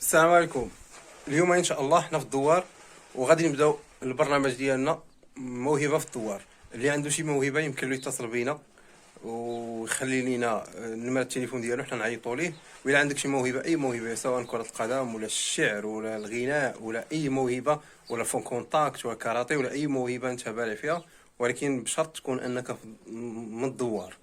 السلام عليكم. اليوم ان شاء الله حنا في الدوار وغادي نبداو البرنامج ديالنا موهبه في الدوار. اللي عنده شي موهبه يمكن له يتصل بينا ويخلي لينا نمرة التليفون ديالو حنا نعيطوا ليه. وإلا عندك شي موهبه، اي موهبه، سواء كره القدم ولا الشعر ولا الغناء ولا اي موهبه ولا فون كونتاكت ولا كاراتي ولا اي موهبه انت بالغ فيها، ولكن بشرط تكون انك من الدوار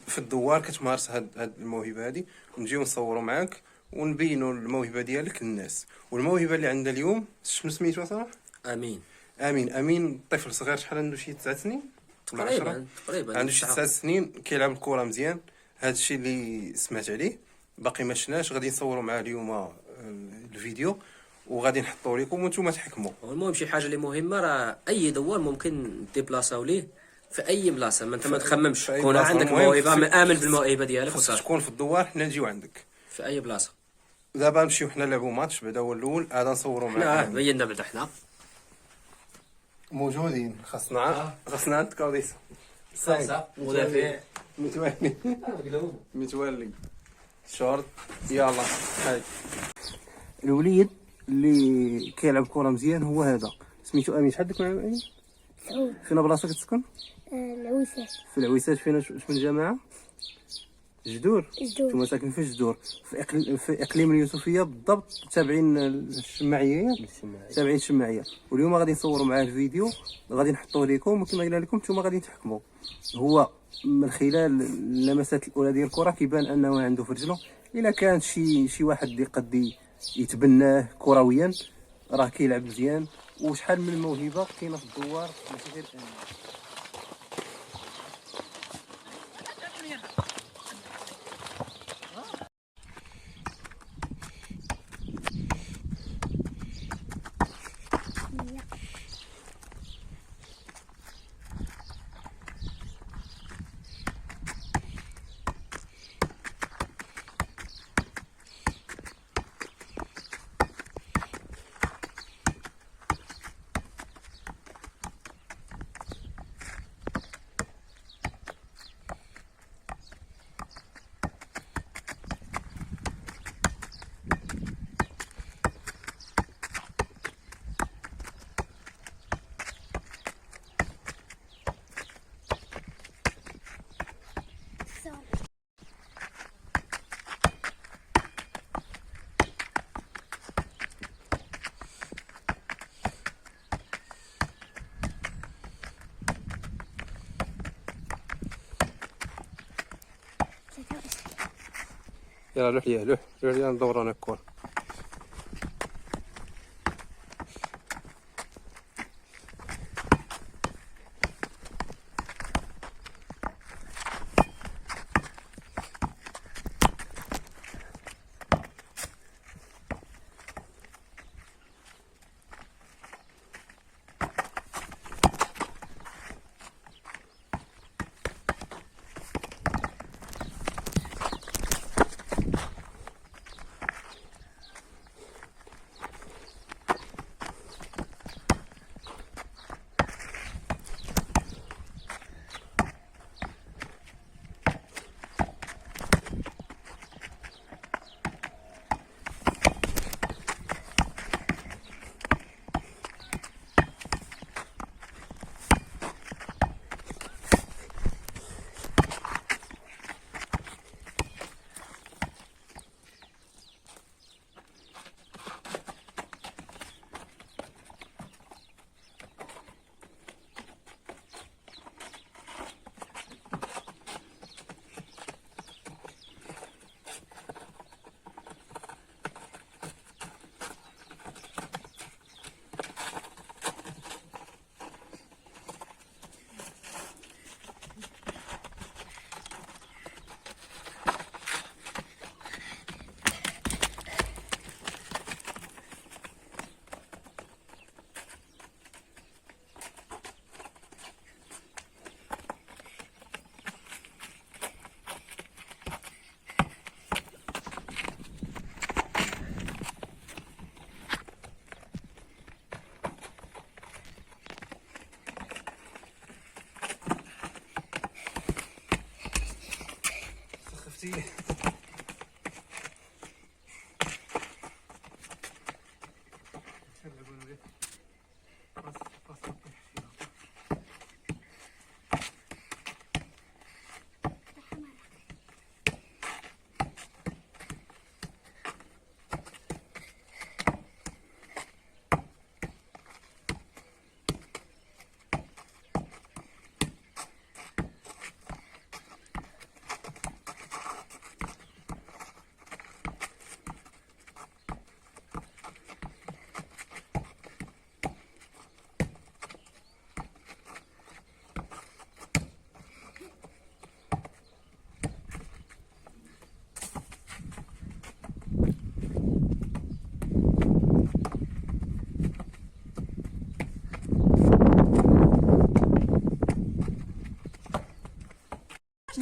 في الدوار كتمارس هاد الموهبه هادي، ونجيو نصوروا معاك ونبينوا الموهبه ديالك للناس. والموهبه اللي عندنا اليوم شنو سميتو صراحه؟ امين. امين طفل صغير، شحال عنده؟ شي 9 سنين ولا 10؟ تقريبا عنده شي 9 سنين، كيلعب الكره مزيان. هذا الشيء اللي سمعت عليه، باقي ما شناش. غادي نصوروا معاه اليوم الفيديو وغادي نحطوه لكم وانتم تحكموا. المهم شي حاجه اللي مهمه، راه اي دوار ممكن ديبلاصاو ليه في اي بلاصه، ما انت ما تخممش، في أي كون بلاصة. عندك المهم موهبه، مآمن بالموهبه ديالك خاصك وصافي تكون في الدوار، حنا نجيو عندك في اي بلاصه. دابا. نمشيو حنا نلعبوا ماتش، بعدا هو الاول، هذا نصوروا حنا معاه بينا بعدا حنا موجودين. خاصنا عند كاوديس مدافع متولي متولي شورت. يلا هاي الوليد اللي كيلعب كره مزيان هو هذا، سميتو امين. شحال ديك مع امين؟ سعود. فين بلاصتك تسكن؟ العويسات. في العويسات. فين شمن الجماعه؟ جدور. جدور. نتوما ساكن في جدور، في اقليم اليوسفيه بالضبط، تابعين الشماعيه. تابعين الشماعيه. واليوم غادي نصوروا معاه الفيديو، غادي نحطوه لكم، وكما قلنا لكم نتوما غادي تحكموا. هو من خلال اللمسات الاولى ديال الكره كيبان انه عنده في رجله. الا كان شي واحد اللي قد يتبناه كرويا، راه كيلعب مزيان. وشحال من موهبه كاينه في الدوار، ماشي غير أنا. يلا لوح ليه، لوح ليه، ندور انا الكره. سخفتي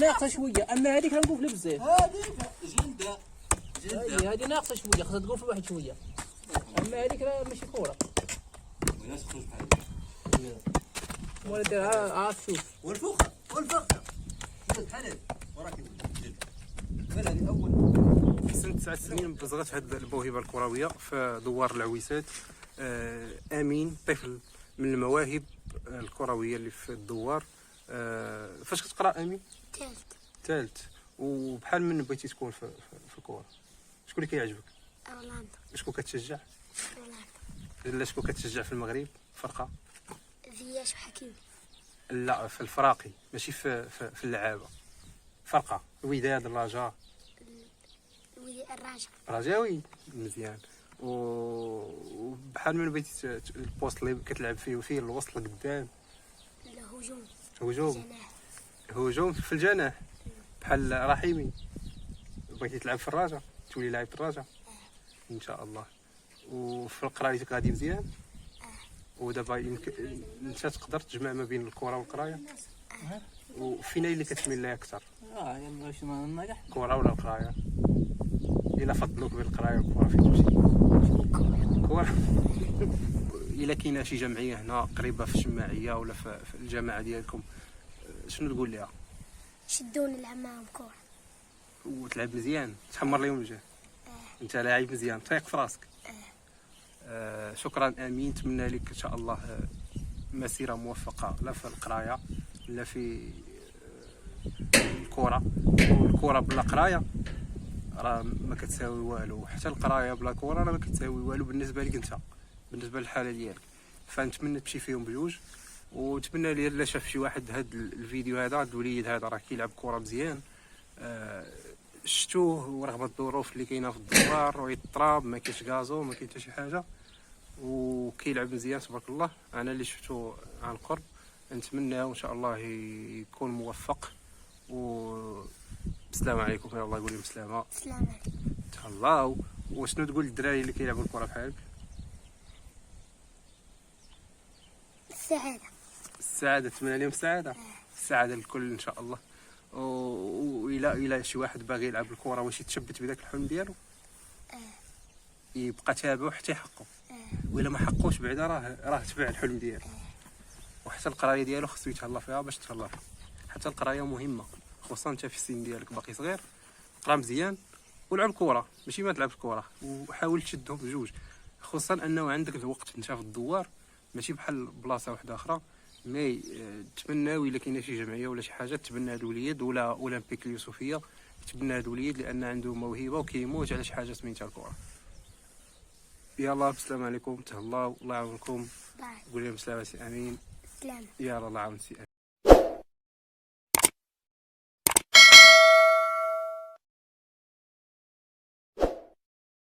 ناقصه شويه، اما هذيك راه نقول بزاف. هذيك جلده هذه ناقصه شويه، خاصها تقول في واحد شويه، اما هذيك راه ماشي كوره. ولا تخرج بحال ولا دير عارف شوف. والفوخه بحال هذه وراك ولا هذه اول في سن 9 سنين بزغت هذه الموهبه الكرويه في دوار العويسات. امين طفل من المواهب الكرويه اللي في الدوار. فاش كتقرا امين؟ ثالث. ثالث. وبحال من بغيتي تكون في الكره؟ شكون اللي كيعجبك؟ رونالدو. شكون كتشجع؟ رونالدو. لا شكون كتشجع في المغرب فرقه؟ فياش وحكيمي. لا في الفراقي ماشي في اللعابه. فرقه الوداد الرجاء. الراجع. رجاوي مزيان. وبحال من بغيتي البوست اللي كتلعب فيه الوسط لقدام؟ الهجوم. هجوم. جناح. هجوم في الجناح بحال رحيمي. بغيتي تلعب في الرجاء تولي لاعب في الرجاء ان شاء الله. وفي قرايتك غادي مزيان. ودابا يمكن انت تقدر تجمع ما بين الكره والقرايه. وفينا اللي كتميل لها اكثر؟ يلا شنو نجح. الكره ولا القرايه؟ الا فضلوك بين القرايه والكره فين تمشي؟ كره. الا كاينه شي جمعيه هنا قريبه في الجماعيه ولا في الجماعه ديالكم، شنو تقول لها؟ شدون نلعب معاهم كورة. وتلعب مزيان تحمر لهم الوجه. انت لاعب مزيان طيق في راسك. شكرا امين، نتمنى لك ان شاء الله مسيره موفقه لا في القرايه لا في الكره. والكره بلا قرايه راه ما كتساوي والو، حتى القرايه بلا كره راه ما كتساوي والو بالنسبه لك انت، بالنسبه للحاله ديالك. فنتمنى تمشي فيهم بجوج. ونتمنى لي الا شاف شي واحد هذا الفيديو هذا الوليد هذا راه كيلعب كره مزيان، شفتوه ورغم الظروف اللي كاينه في الدوار ويطراب ما كاينش غازو ما كاين حتى شي حاجه وكيلعب مزيان تبارك الله. انا اللي شفتو عن قرب نتمنى ان شاء الله يكون موفق. والسلام عليكم. الله يقول لهم بسلامه. السلام عليكم. تهلاو. وشنو تقول للدراري اللي كيلعبوا الكره بحالك؟ السعادة. السعاده، نتمنى لهم السعاده. السعاده للكل ان شاء الله. وإلا شي واحد باغي يلعب الكره واش يتشبت بداك الحلم ديالو؟ يبقى تابعو حتى يحقق. وإلا ما حقوش بعدا راه تبع الحلم ديالو. وحتى القرايه ديالو خصو يتهلا فيها باش تهلا فيها. حتى القرايه مهمه خصوصا انت في السن ديالك باقي صغير. قرا مزيان ولعب كره ماشي ما تلعبش كره، وحاول تشدهم بجوج، خصوصا انه عندك الوقت انت في الدوار ماشي بحال بلاصه واحده اخرى. مي تبناو الا كاينه شي جمعيه ولا شي حاجه تبنى هاد الوليد ولا اولمبيك اليوسفيه تبنى هاد الوليد لان عنده موهبه وكيموت على شي حاجه سميتها الكره. يلا السلام عليكم. تهلاو الله يعاونكم. باي. قول لهم سلامة سي امين. سلام. يلا الله يعاون سي امين.